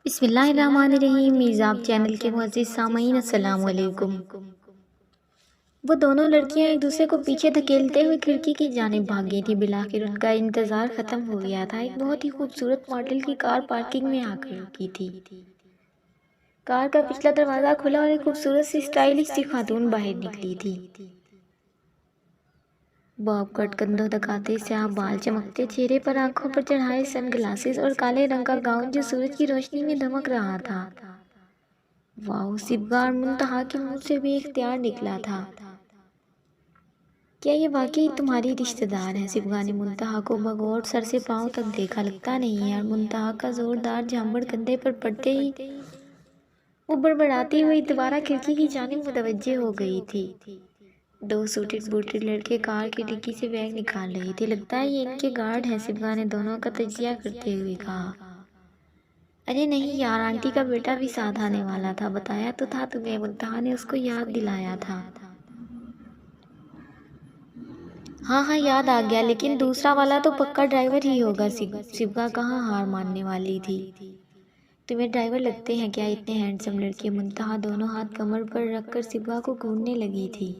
بسم اللہ الرحمن الرحیم۔ میزاب چینل کے معزز سامعین السلام علیکم۔ وہ دونوں لڑکیاں ایک دوسرے کو پیچھے دھکیلتے ہوئے کھڑکی کی جانب بھاگی تھی۔ بالآخر ان کا انتظار ختم ہو گیا تھا۔ ایک بہت ہی خوبصورت ماڈل کی کار پارکنگ میں آ کر رکی تھی۔ کار کا پچھلا دروازہ کھلا اور ایک خوبصورت سی اسٹائلش سی خاتون باہر نکلی تھی۔ باب کٹ کندھوں تک آتے، سیاہ بال چمکتے، چہرے پر آنکھوں پر چڑھائے سن گلاسز اور کالے رنگ کا گاؤن جو سورج کی روشنی میں دمک رہا تھا۔ واؤ! صبغہ اور منتہا کے منہ سے بھی اختیار نکلا تھا۔ کیا یہ واقعی تمہاری رشتہ دار ہے؟ صبغہ نے منتہا کو بغور سر سے پاؤں تک دیکھا۔ لگتا نہیں ہے، اور منتہا کا زوردار جھامبڑ کندھے پر پڑتے ہی وہ بڑبڑاتی ہوئی دوبارہ کھڑکی کی جانب متوجہ ہو گئی تھی۔ دو سوٹڈ بوٹڈ لڑکے کار کی ڈگی سے بیگ نکال رہے تھے۔ لگتا ہے یہ ان کے گارڈ ہیں، صبغہ نے دونوں کا تجزیہ کرتے ہوئے کہا۔ ارے نہیں یار، آنٹی کا بیٹا بھی ساتھ آنے والا تھا، بتایا تو تھا تمہیں، منتہا نے اس کو یاد دلایا تھا۔ ہاں یاد آ گیا، لیکن دوسرا والا تو پکا ڈرائیور ہی ہوگا۔ صبغہ کہاں ہار ماننے والی تھی۔ تمہیں ڈرائیور لگتے ہیں کیا اتنے ہینڈسم لڑکے؟ منتہا دونوں ہاتھ کمر پر رکھ کر صبغہ کو گھورنے لگی تھی۔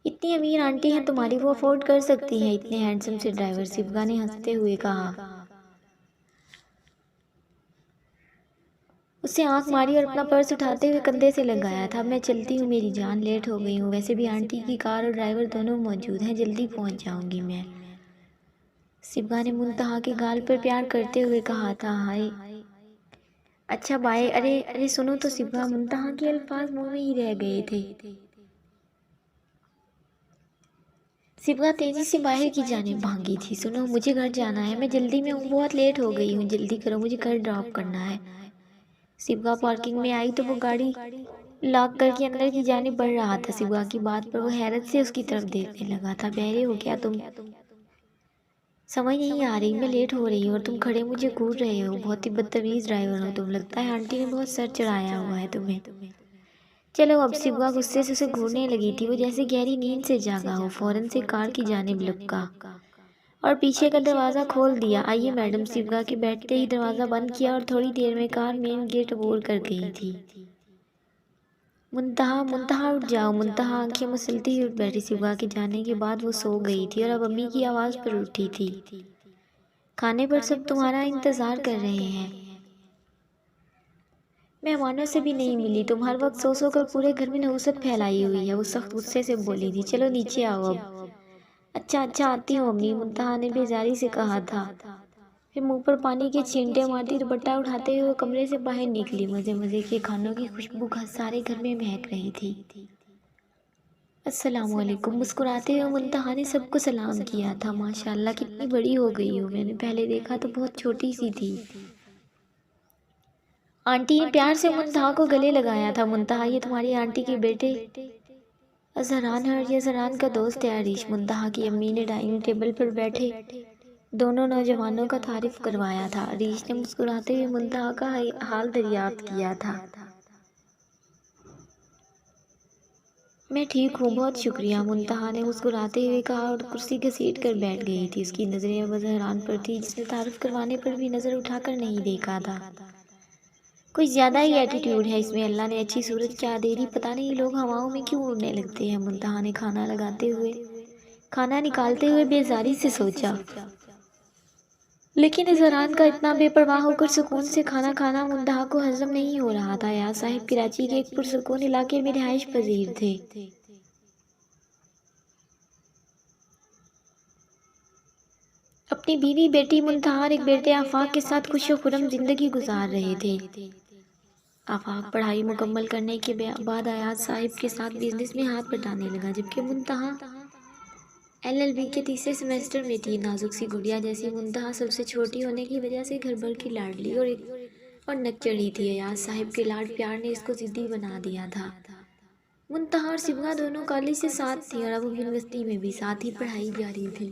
اتنی امیر آنٹی ہیں تمہاری، وہ افورڈ کر سکتی ہیں اتنے ہینڈسم سے ڈرائیور، صبغہ نے ہنستے ہوئے کہا۔ اس سے آنکھ ماری اور اپنا پرس اٹھاتے ہوئے کندھے سے لگایا تھا۔ اب میں چلتی ہوں میری جان، لیٹ ہو گئی ہوں، ویسے بھی آنٹی کی کار اور ڈرائیور دونوں موجود ہیں، جلدی پہنچ جاؤں گی میں، صبغہ نے منتہا کے گال پر پیار کرتے ہوئے کہا تھا۔ ہائے اچھا بائے۔ ارے سنو تو صبغہ، منتہا کے الفاظ منہ میں ہی رہ گئے تھے۔ صبغہ تیزی سے باہر کی جانب بھاگی تھی۔ سنو، مجھے گھر جانا ہے، میں جلدی میں ہوں، بہت لیٹ ہو گئی ہوں، جلدی کرو، مجھے گھر ڈراپ کرنا ہے۔ صبغہ پارکنگ میں آئی تو وہ گاڑی لاک کر کے اندر کی جانب بڑھ رہا تھا۔ صبغہ کی بات پر وہ حیرت سے اس کی طرف دیکھنے لگا تھا۔ بہرے ہو کیا تم؟ سمجھ نہیں آ رہی، میں لیٹ ہو رہی ہوں اور تم کھڑے مجھے گھور رہے ہو، بہت ہی بدتمیز ڈرائیور ہو تم، لگتا ہے آنٹی نے بہت سر چڑھایا ہوا ہے تمہیں۔ چلو اب، صبغہ غصے سے اسے گھورنے لگی تھی۔ وہ جیسے گہری نیند سے جاگا ہو، فوراً سے کار کی جانب لپکا اور پیچھے کا دروازہ کھول دیا۔ آئیے میڈم، صبغہ کے بیٹھتے ہی دروازہ بند کیا اور تھوڑی دیر میں کار مین گیٹ عبور کر گئی تھی۔ منتہا اٹھ جاؤ۔ منتہا آنکھیں مسلتی ہی اٹھ بیٹھی۔ صبغہ کے جانے کے بعد وہ سو گئی تھی اور اب امی کی آواز پر اٹھی تھی۔ کھانے پر سب تمہارا انتظار کر رہے ہیں۔ مہمانوں سے بھی نہیں ملی، تم ہر وقت سو کر پورے گھر میں نحوست پھیلائی ہوئی ہے، وہ سخت غصے سے بولی تھی۔ چلو نیچے آؤ اب۔ اچھا آتی ہوں امی، منتہا نے بیزاری سے کہا تھا۔ پھر منہ پر پانی کے چھینٹے مارتی دوپٹہ اٹھاتے ہوئے کمرے سے باہر نکلی۔ مزے کے کھانوں کی خوشبو سارے گھر میں مہک رہی تھی۔ السلام علیکم، مسکراتے ہوئے منتہا نے سب کو سلام کیا تھا۔ ماشاءاللہ کتنی بڑی ہو گئی ہو، میں نے پہلے دیکھا تو بہت چھوٹی سی تھی۔ آنٹی نے پیار سے منتہا کو گلے لگایا تھا۔ منتہا، یہ تمہاری آنٹی کے بیٹے اظہران ہے اور یہ اظہران کا دوست ہے عریش۔ منتہا کی امی نے ڈائننگ ٹیبل پر بیٹھے دونوں نوجوانوں کا تعارف کروایا تھا۔ عریش نے مسکراتے ہوئے منتہا کا حال دریافت کیا تھا۔ میں ٹھیک ہوں، بہت شکریہ، منتہا نے مسکراتے ہوئے کہا اور کرسی گھسیٹ کر بیٹھ گئی تھی۔ اس کی نظریں اب اظہران پر تھی، جس نے تعارف کروانے پر بھی نظر اٹھا کر نہیں دیکھا تھا۔ کچھ زیادہ ہی ایٹیٹیوڈ ہے اس میں، اللہ نے اچھی صورت کیا دے دی، پتہ نہیں لوگ ہواؤں میں کیوں اڑنے لگتے ہیں، منتہا نے کھانا نکالتے ہوئے بیزاری سے سوچا۔ لیکن اظہران کا اتنا بے پرواہ ہو کر سکون سے کھانا کھانا منتہا کو ہضم نہیں ہو رہا تھا۔ ایاز صاحب کراچی کے ایک پرسکون علاقے میں رہائش پذیر تھے۔ اپنی بیوی، بیٹی منتہا اور ایک بیٹے آفاق کے ساتھ خوش و خرم زندگی گزار رہے تھے۔ آفاق پڑھائی مکمل کرنے کے بعد ایاز صاحب کے ساتھ بزنس میں ہاتھ بٹانے لگا، جبکہ منتہا LLB کے تیسرے سیمسٹر میں تھی۔ نازک سی گڑیا جیسی منتہا سب سے چھوٹی ہونے کی وجہ سے گھر بھر کی لاڈلی اور نک چڑھی تھی۔ ایاز صاحب کے لاڈ پیار نے اس کو ضدی بنا دیا تھا۔ منتہا اور صبغہ دونوں کالج سے ساتھ تھیں اور اب یونیورسٹی میں بھی ساتھ ہی پڑھائی جاری تھی۔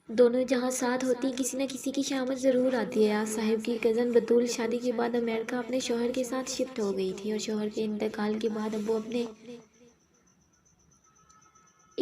دونوں جہاں ساتھ ہوتی کسی نہ کسی کی شامت ضرور آتی۔ ایاز صاحب کی کزن بطول شادی کے بعد امریکہ اپنے شوہر کے ساتھ شفٹ ہو گئی تھی اور شوہر کے انتقال کے بعد اب وہ اپنے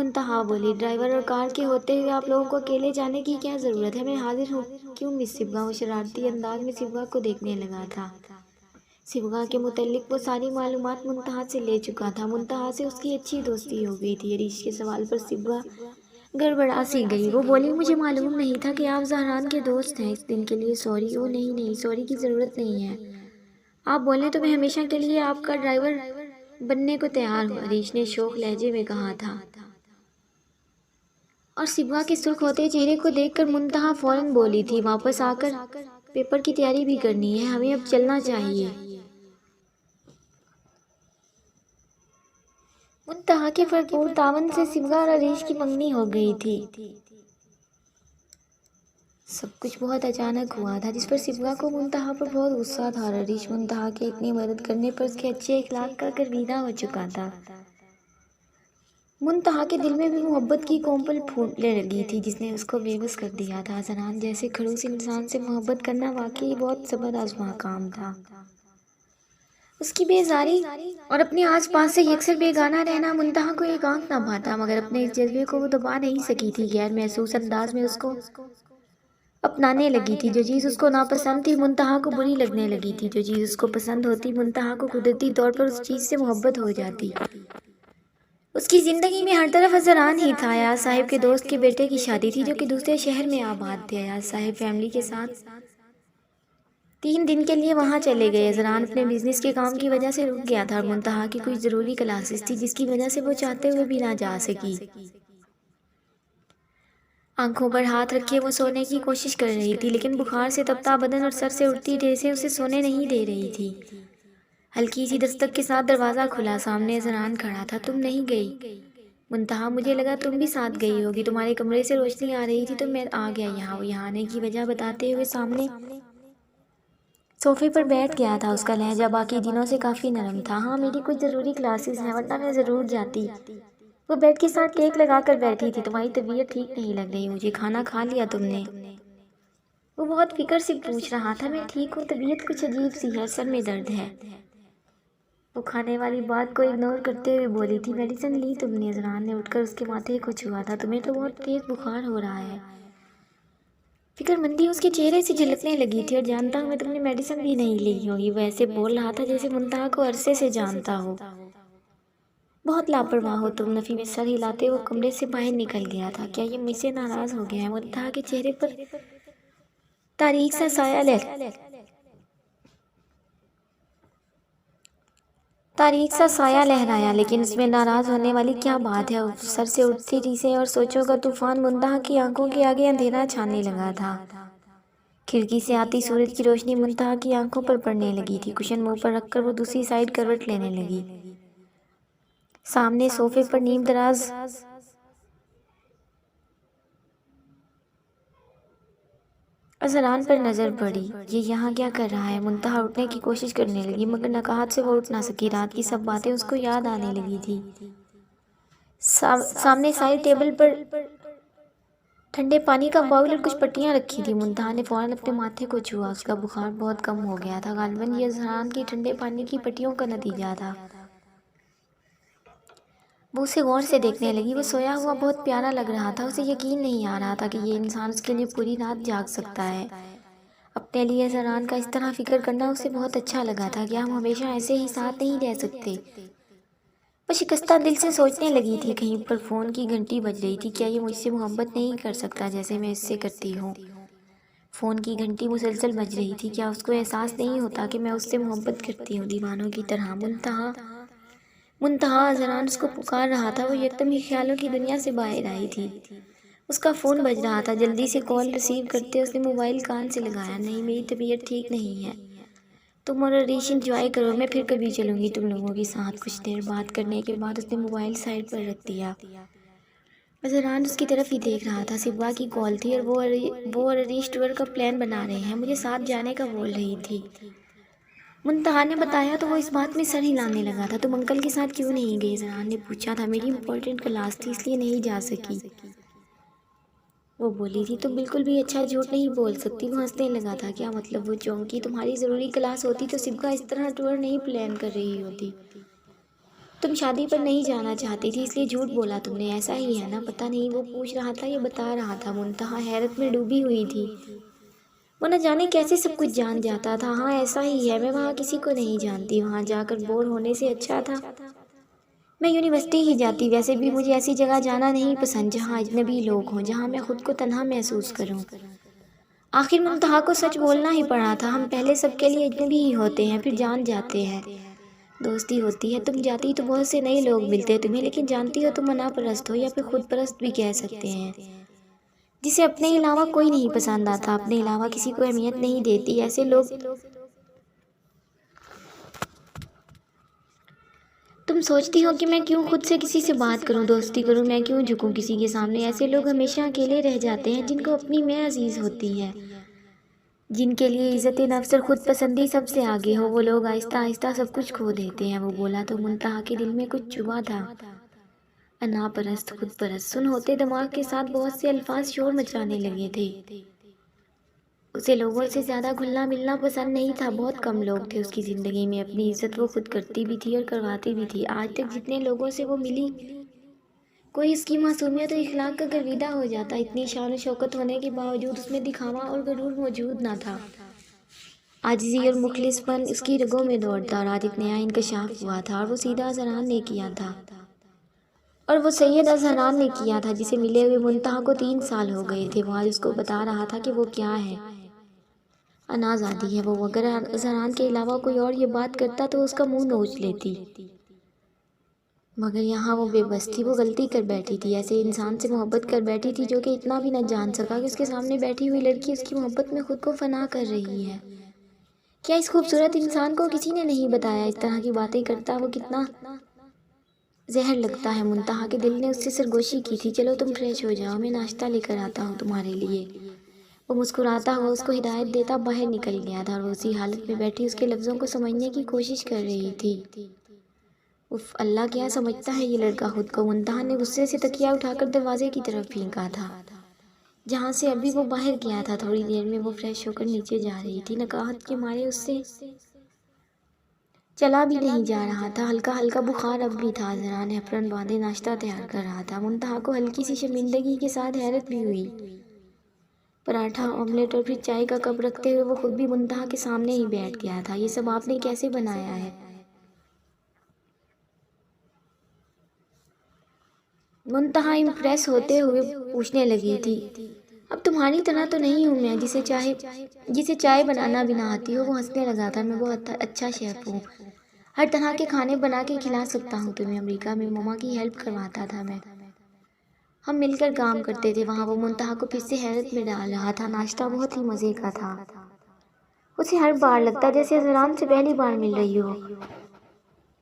منتہا بولی، ڈرائیور اور کار کے ہوتے ہوئے آپ لوگوں کو اکیلے جانے کی کیا ضرورت ہے؟ میں حاضر ہوں کیوں مس صبغہ؟ وہ شرارتی انداز میں صبغہ کو دیکھنے لگا تھا۔ صبغہ کے متعلق وہ ساری معلومات منتہا سے لے چکا تھا۔ منتہا سے اس کی اچھی دوستی ہو گئی تھی۔ عریش کے سوال پر صبغہ گڑبڑا سی گئی۔ وہ بولی، مجھے معلوم نہیں تھا کہ آپ زہران کے دوست ہیں۔ اس دن کے لیے سوری۔ او نہیں، سوری کی ضرورت نہیں ہے۔ آپ بولیں تو میں ہمیشہ کے لیے آپ کا ڈرائیور بننے کو تیار ہوں، عریش نے شوخ لہجے میں کہا تھا۔ اور صبغہ کے سرخ ہوتے چہرے کو دیکھ کر منتہا فوراً بولی تھی، واپس آ کر پیپر کی تیاری بھی کرنی ہے، ہمیں اب چلنا چاہیے۔ منتہا کے بھرپور تعاون سے صبغہ اور عریش کی منگنی ہو گئی تھی۔ سب کچھ بہت اچانک ہوا تھا، جس پر صبغہ کو منتہا پر بہت غصہ تھا، اور عریش منتہا کے اتنی مدد کرنے پر اس کے اچھے اخلاق کا گرویدہ ہو چکا تھا۔ منتہا کے دل میں بھی محبت کی کونپل پھوٹنے لگی تھی، جس نے اس کو بے بس کر دیا تھا۔ زہران جیسے خڑوس انسان سے محبت کرنا واقعی بہت صبر آزما کام تھا۔ اس کی بیزاری اور اپنے آس پاس سے یکسر بیگانہ رہنا منتہا کو ایک آنکھ نہ بھاتا، مگر اپنے اس جذبے کو وہ دبا نہیں سکی تھی۔ غیر محسوس انداز میں اس کو اپنانے لگی تھی۔ جو چیز اس کو ناپسند تھی منتہا کو بری لگنے لگی تھی، جو چیز اس کو پسند ہوتی منتہا کو قدرتی طور پر اس چیز سے محبت ہو جاتی۔ اس کی زندگی میں ہر طرف زہران ہی تھا۔ ایاز صاحب کے دوست کے بیٹے کی شادی تھی، جو کہ دوسرے شہر میں آباد تھے۔ ایاز صاحب فیملی کے ساتھ 3 دن کے لیے وہاں چلے گئے۔ زہران اپنے بزنس کے کام کی وجہ سے رک گیا تھا، اور منتہا کی کچھ ضروری کلاسز تھی، جس کی وجہ سے وہ چاہتے ہوئے بھی نہ جا سکی۔ آنکھوں پر ہاتھ رکھے وہ سونے کی کوشش کر رہی تھی، لیکن بخار سے تپتا بدن اور سر سے اٹھتی ٹھیسیں اسے سونے نہیں دے رہی تھی۔ ہلکی سی دستک کے ساتھ دروازہ کھلا، سامنے زہران کھڑا تھا۔ تم نہیں گئی؟ منتہا، مجھے لگا تم بھی ساتھ گئی ہوگی، تمہارے کمرے سے روشنی آ رہی تھی تو میں آ گیا یہاں۔ وہ یہاں آنے کی وجہ بتاتے ہوئے سامنے صوفے پر بیٹھ گیا تھا۔ اس کا لہجہ باقی دنوں سے کافی نرم تھا۔ ہاں، میری کچھ ضروری کلاسز ہیں، ورنہ میں ضرور جاتی۔ وہ بیڈ کے ساتھ ٹیک لگا کر بیٹھی تھی۔ تمہاری طبیعت ٹھیک نہیں لگ رہی مجھے، کھانا کھا لیا تم نے؟ وہ بہت فکر سے پوچھ رہا تھا۔ میں ٹھیک ہوں، طبیعت کچھ عجیب سی ہے، سر میں درد ہے۔ وہ کھانے والی بات کو اگنور کرتے ہوئے بولی تھی۔ میڈیسن لی تم نے؟ زہران نے اٹھ کر اس کے ماتھے کو چھوا تھا۔ تمہیں تو بہت تیز بخار ہو رہا ہے۔ فکر مندی اس کے چہرے سے جھلکنے لگی تھی۔ اور جانتا ہوں میں، تم نے میڈیسن بھی نہیں لی ہوگی۔ وہ ایسے بول رہا تھا جیسے منتہا کو عرصے سے جانتا ہو۔ بہت لاپرواہ ہو تم۔ نفی میں سر ہلاتے وہ کمرے سے باہر نکل گیا تھا۔ کیا یہ مجھ سے ناراض ہو گیا ہے؟ منتہا کے چہرے پر تاریک سا سایہ لہرایا، لیکن اس میں ناراض ہونے والی کیا بات ہے؟ سر سے اٹھتی ٹھیسیں اور سوچوں کا طوفان منتہا کی آنکھوں کے آگے اندھیرا چھانے لگا تھا۔ کھڑکی سے آتی سورج کی روشنی منتہا کی آنکھوں پر پڑنے لگی تھی۔ کشن منہ پر رکھ کر وہ دوسری سائیڈ کروٹ لینے لگی۔ سامنے صوفے پر نیم دراز زہران پر نظر پڑی۔ یہ یہاں کیا کر رہا ہے؟ منتہا اٹھنے کی کوشش کرنے لگی، مگر نکہت سے وہ اٹھ نہ سکی۔ رات کی سب باتیں اس کو یاد آنے لگی تھی۔ سامنے سائیڈ ٹیبل پر ٹھنڈے پانی کا باؤل اور کچھ پٹیاں رکھی تھی۔ منتہا نے فوراً اپنے ماتھے کو چھوا۔ اس کا بخار بہت کم ہو گیا تھا۔ غالباً یہ زہران کی ٹھنڈے پانی کی پٹیوں کا نتیجہ تھا۔ وہ اسے غور سے دیکھنے لگی۔ وہ سویا ہوا بہت پیارا لگ رہا تھا۔ اسے یقین نہیں آ رہا تھا کہ یہ انسان اس کے لیے پوری رات جاگ سکتا ہے۔ اپنے لیے زہران کا اس طرح فکر کرنا اسے بہت اچھا لگا تھا۔ کیا ہم ہمیشہ ایسے ہی ساتھ نہیں رہ سکتے؟ وہ شکستہ دل سے سوچنے لگی تھی۔ کہیں پر فون کی گھنٹی بج رہی تھی۔ کیا یہ مجھ سے محبت نہیں کر سکتا جیسے میں اس سے کرتی ہوں؟ فون کی گھنٹی مسلسل بج رہی تھی۔ کیا اس کو احساس نہیں ہوتا کہ میں اس سے محبت کرتی ہوں، دیوانوں کی طرح؟ منتہا زہران اس کو پکار رہا تھا۔ وہ یکدم ہی خیالوں کی دنیا سے باہر آئی تھی۔ اس کا فون بج رہا تھا۔ جلدی سے کال ریسیو کرتے اس نے موبائل کان سے لگایا۔ نہیں، میری طبیعت ٹھیک نہیں ہے۔ تم اور عریش انجوائے کرو، میں پھر کبھی چلوں گی تم لوگوں کے ساتھ۔ کچھ دیر بات کرنے کے بعد اس نے موبائل سائیڈ پر رکھ دیا۔ زہران اس کی طرف ہی دیکھ رہا تھا۔ صبغہ کی کال تھی اور وہ اور عریش ٹور کا پلان بنا رہے ہیں، مجھے ساتھ جانے کا بول رہی تھی۔ منتہا نے بتایا تو وہ اس بات میں سر ہلانے لگا تھا۔ تم انکل کے ساتھ کیوں نہیں گئی؟ زہران نے پوچھا تھا۔ میری امپورٹنٹ کلاس تھی، اس لیے نہیں جا سکی، وہ بولی تھی۔ تم بالکل بھی اچھا جھوٹ نہیں بول سکتی۔ وہ ہنسنے لگا تھا۔ کیا مطلب؟ وہ چونکی تمہاری ضروری کلاس ہوتی تو صبغہ اس طرح ٹور نہیں پلان کر رہی ہوتی۔ تم شادی پر نہیں جانا چاہتی تھی اس لیے جھوٹ بولا تم نے، ایسا ہی ہے نا؟ پتہ نہیں وہ پوچھ رہا تھا یا بتا رہا تھا، منتہا حیرت میں ڈوبی ہوئی تھی۔ وہ نہ جانے کیسے سب کچھ جان جاتا تھا۔ ہاں ایسا ہی ہے، میں وہاں کسی کو نہیں جانتی، وہاں جا کر بور ہونے سے اچھا تھا میں یونیورسٹی ہی جاتی۔ ویسے بھی مجھے ایسی جگہ جانا نہیں پسند جہاں اجنبی لوگ ہوں، جہاں میں خود کو تنہا محسوس کروں۔ آخر منتہا کو سچ بولنا ہی پڑا تھا، ہم پہلے سب کے لیے اجنبی ہی ہوتے ہیں، پھر جان جاتے ہیں، دوستی ہوتی ہے۔ تم جاتی تو بہت سے نئے لوگ ملتے تمہیں، لیکن جانتی ہو تم منع پرست ہو، یا پھر خود پرست بھی کہہ سکتے ہیں، جسے اپنے علاوہ کوئی نہیں پسند آتا، اپنے علاوہ کسی کو اہمیت نہیں دیتی۔ ایسے لوگ تم سوچتی ہو کہ میں کیوں خود سے کسی سے بات کروں، دوستی کروں، میں کیوں جھکوں کسی کے سامنے؟ ایسے لوگ ہمیشہ اکیلے رہ جاتے ہیں، جن کو اپنی میں عزیز ہوتی ہے، جن کے لیے عزت نفس اور خود پسندی سب سے آگے ہو، وہ لوگ آہستہ آہستہ سب کچھ کھو دیتے ہیں۔ وہ بولا تو منتہا کے دل میں کچھ چبھا تھا۔ انا پرست، خود پرست، سن ہوتے دماغ کے ساتھ بہت سے الفاظ شور مچانے لگے تھے۔ اسے لوگوں سے زیادہ گھلنا ملنا پسند نہیں تھا، بہت کم لوگ تھے اس کی زندگی میں۔ اپنی عزت وہ خود کرتی بھی تھی اور کرواتی بھی تھی۔ آج تک جتنے لوگوں سے وہ ملی، کوئی اس کی معصومیت اور اخلاق کا گرویدہ ہو جاتا۔ اتنی شان و شوکت ہونے کے باوجود اس میں دکھاوا اور غرور موجود نہ تھا۔ عاجزی اور مخلص پن اس کی رگوں میں دوڑتا، اور آج ایک نیا انکشاف ہوا تھا، اور وہ سیدھا اذہان نے کیا تھا، اور وہ سید اذہان نے کیا تھا، جسے ملے ہوئے منتہا کو 3 سال ہو گئے تھے۔ وہ آج اس کو بتا رہا تھا کہ وہ کیا ہے۔ انا آزادی ہے وہ، اگر اذہان کے علاوہ کوئی اور یہ بات کرتا تو اس کا منہ نوچ لیتی، مگر یہاں وہ بے بس تھی، وہ غلطی کر بیٹھی تھی، ایسے انسان سے محبت کر بیٹھی تھی جو کہ اتنا بھی نہ جان سکا کہ اس کے سامنے بیٹھی ہوئی لڑکی اس کی محبت میں خود کو فنا کر رہی ہے۔ کیا اس خوبصورت انسان کو کسی نے نہیں بتایا اس طرح کی باتیں کرتا وہ کتنا زہر لگتا ہے؟ منتہا کے دل نے اس سے سرگوشی کی تھی، چلو تم فریش ہو جاؤ، میں ناشتہ لے کر آتا ہوں تمہارے لیے۔ وہ مسکراتا ہوا اس کو ہدایت دیتا باہر نکل گیا تھا، اور وہ اسی حالت میں بیٹھی اس کے لفظوں کو سمجھنے کی کوشش کر رہی تھی۔ اف اللہ، کیا سمجھتا ہے یہ لڑکا خود کو؟ منتہا نے غصے سے تکیہ اٹھا کر دروازے کی طرف پھینکا تھا، جہاں سے ابھی وہ باہر گیا تھا۔ تھوڑی دیر میں وہ فریش ہو کر نیچے جا رہی تھی، نکاہت کے مارے اس سے چلا بھی نہیں جا رہا تھا، ہلکا ہلکا بخار اب بھی تھا۔ ذرا نے اپرن باندھے ناشتہ تیار کر رہا تھا۔ منتہا کو ہلکی سی شرمندگی کے ساتھ حیرت بھی ہوئی۔ پراٹھا، آملیٹ اور پھر چائے کا کپ رکھتے ہوئے وہ خود بھی منتہا کے سامنے ہی بیٹھ گیا تھا۔ یہ سب آپ نے کیسے بنایا ہے؟ منتہا امپریس ہوتے ہوئے پوچھنے لگی تھی۔ اب تمہاری طرح تو نہیں ہوں میں، جسے چائے بنانا بھی نہ آتی ہو۔ وہ ہنسنے لگا تھا۔ میں بہت اچھا شیف ہوں، ہر طرح کے کھانے بنا کے کھلا سکتا ہوں تمہیں۔ امریکہ میں مما کی ہیلپ کرواتا تھا میں، ہم مل کر کام کرتے تھے وہاں۔ وہ منتہا کو پھر سے حیرت میں ڈال رہا تھا۔ ناشتہ بہت ہی مزے کا تھا، اسے ہر بار لگتا جیسے اذہان سے پہلی بار مل رہی ہو۔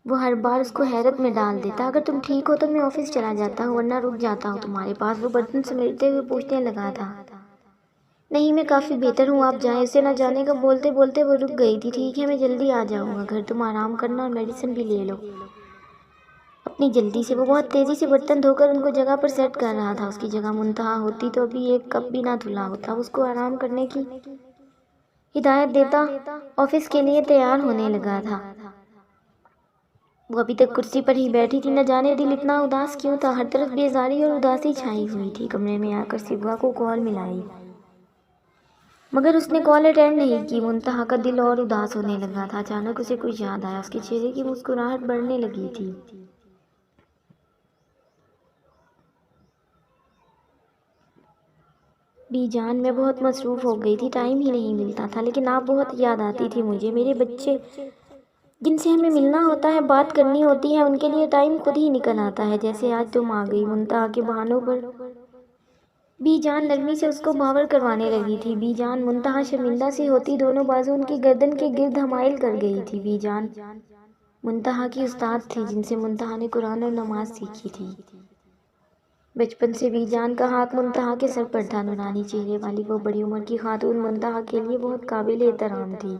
وہ ہر بار اس کو حیرت میں ڈال دیتا۔ اگر تم ٹھیک ہو تو میں آفس چلا جاتا ہوں، ورنہ رک جاتا ہوں تمہارے پاس۔ وہ برتن سمیٹتے ہوئے پوچھنے لگا تھا۔ نہیں، میں کافی بہتر ہوں، آپ جائیں۔ اسے نہ جانے کا بولتے بولتے وہ رک گئی تھی۔ ٹھیک ہے، میں جلدی آ جاؤں گا گھر، تم آرام کرنا اور میڈیسن بھی لے لو اپنی جلدی سے۔ وہ بہت تیزی سے برتن دھو کر ان کو جگہ پر سیٹ کر رہا تھا۔ اس کی جگہ منتہا ہوتی تو ابھی ایک کپ بھی نہ دھلا ہوتا۔ اس کو آرام کرنے کی ہدایت دیتا آفس کے لیے تیار ہونے لگا تھا۔ وہ ابھی تک کرسی پر ہی بیٹھی تھی، نہ جانے دل اتنا اداس کیوں تھا۔ ہر طرف بیزاری اور اداسی چھائی ہوئی تھی۔ کمرے میں آ کر صبح کو کال ملائی، مگر اس نے کال اٹینڈ نہیں کی۔ منتہا کا دل اور اداس ہونے لگا تھا۔ اچانک اسے کچھ یاد آیا، اس کے چہرے کی مسکراہٹ بڑھنے لگی تھی۔ بی جان، میں بہت مصروف ہو گئی تھی، ٹائم ہی نہیں ملتا تھا، لیکن آپ بہت یاد آتی تھی مجھے۔ میرے بچے جن سے ہمیں ملنا ہوتا ہے، بات کرنی ہوتی ہے، ان کے لیے ٹائم خود ہی نکل آتا ہے، جیسے آج تم آ گئی۔ منتہا کے بہانوں پر بی جان نرمی سے اس کو بھاور کروانے لگی تھی۔ بی جان، منتہا شرمندہ سی ہوتی دونوں بازو ان کی گردن کے گرد حمائل کر گئی تھی۔ بی جان منتہا کی استاد تھی، جن سے منتہا نے قرآن اور نماز سیکھی تھی۔ بچپن سے بی جان کا ہاتھ منتہا کے سر پر تھا۔ نورانی چہرے والی وہ بڑی عمر کی خاتون منتہا کے لیے بہت قابل احترام تھی۔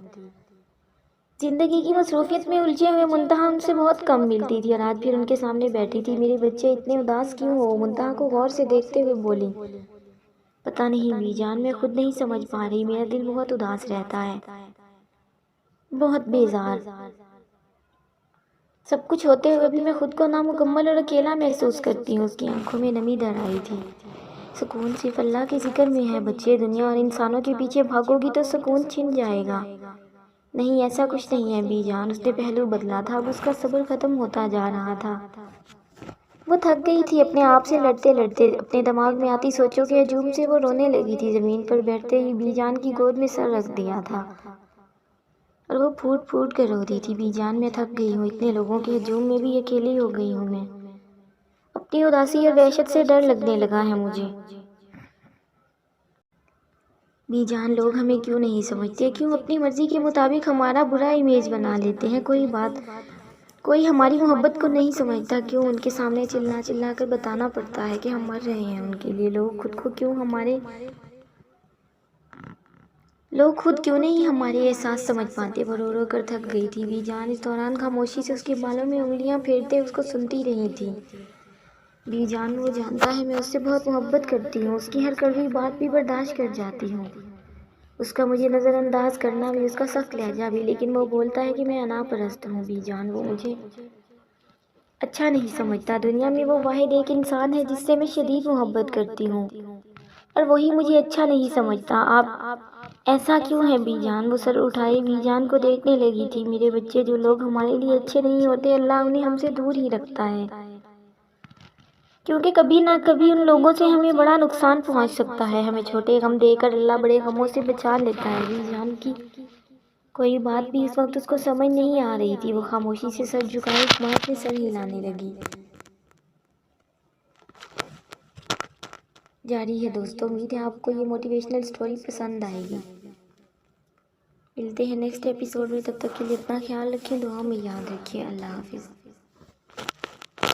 زندگی کی مصروفیت میں الجھے ہوئے منتہا ان سے بہت کم ملتی تھی، اور آج پھر ان کے سامنے بیٹھی تھی۔ میرے بچے اتنے اداس کیوں ہو؟ منتہا کو غور سے دیکھتے ہوئے بولی۔ پتہ نہیں بی جان، میں خود نہیں سمجھ پا رہی، میرا دل بہت اداس رہتا ہے، بہت بیزار۔ سب کچھ ہوتے ہوئے بھی میں خود کو نامکمل اور اکیلا محسوس کرتی ہوں۔ اس کی آنکھوں میں نمی در آئی تھی۔ سکون صرف اللہ کے ذکر میں ہے بچے، دنیا اور انسانوں کے پیچھے بھاگو گی تو سکون چھن جائے گا۔ نہیں، ایسا کچھ نہیں ہے بی جان۔ اس نے پہلو بدلا تھا، اب اس کا صبر ختم ہوتا جا رہا تھا۔ وہ تھک گئی تھی اپنے آپ سے لڑتے لڑتے۔ اپنے دماغ میں آتی سوچوں کے ہجوم سے وہ رونے لگی تھی۔ زمین پر بیٹھتے ہی بی جان کی گود میں سر رکھ دیا تھا اور وہ پھوٹ پھوٹ کر رو رہی تھی۔ بی جان، میں تھک گئی ہوں، اتنے لوگوں کے ہجوم میں بھی اکیلی ہو گئی ہوں میں۔ اپنی اداسی اور وحشت سے ڈر لگنے لگا ہے مجھے۔ بی جان، لوگ ہمیں کیوں نہیں سمجھتے؟ کیوں اپنی مرضی کے مطابق ہمارا برا امیج بنا لیتے ہیں؟ کوئی ہماری محبت کو نہیں سمجھتا؟ کیوں ان کے سامنے چلا چلا کر بتانا پڑتا ہے کہ ہم مر رہے ہیں ان کے لیے؟ لوگ خود کیوں نہیں ہمارے احساس سمجھ پاتے؟ وہ رو رو کر تھک گئی تھی۔ بی جان اس دوران خاموشی سے اس کے بالوں میں انگلیاں پھیرتے اس کو سنتی رہی تھی۔ بی جان، وہ جانتا ہے میں اس سے بہت محبت کرتی ہوں، اس کی ہر کڑوی بات بھی برداشت کر جاتی ہوں، اس کا مجھے نظر انداز کرنا بھی، اس کا سخت لہجہ بھی، لیکن وہ بولتا ہے کہ میں انا پرست ہوں۔ بی جان، وہ مجھے اچھا نہیں سمجھتا۔ دنیا میں وہ واحد ایک انسان ہے جس سے میں شدید محبت کرتی ہوں اور وہی مجھے اچھا نہیں سمجھتا۔ آپ ایسا کیوں ہے بی جان؟ وہ سر اٹھائے بی جان کو دیکھنے لگی تھی۔ میرے بچے، جو لوگ ہمارے لیے اچھے نہیں ہوتے، اللہ انہیں ہم سے دور ہی رکھتا ہے، کیونکہ کبھی نہ کبھی ان لوگوں سے ہمیں بڑا نقصان پہنچ سکتا ہے۔ ہمیں چھوٹے غم دے کر اللہ بڑے غموں سے بچا لیتا ہے۔ بی جان کی کوئی بات بھی اس وقت اس کو سمجھ نہیں آ رہی تھی۔ وہ خاموشی سے سر جھکائے اس بات میں سر ہلانے لگی۔ جاری ہے دوستوں، امید ہے آپ کو یہ موٹیویشنل سٹوری پسند آئے گی۔ ملتے ہیں نیکسٹ ایپیسوڈ میں، تب تک کے لیے اپنا خیال رکھیں، دعاؤں میں یاد رکھیں۔ اللہ حافظ۔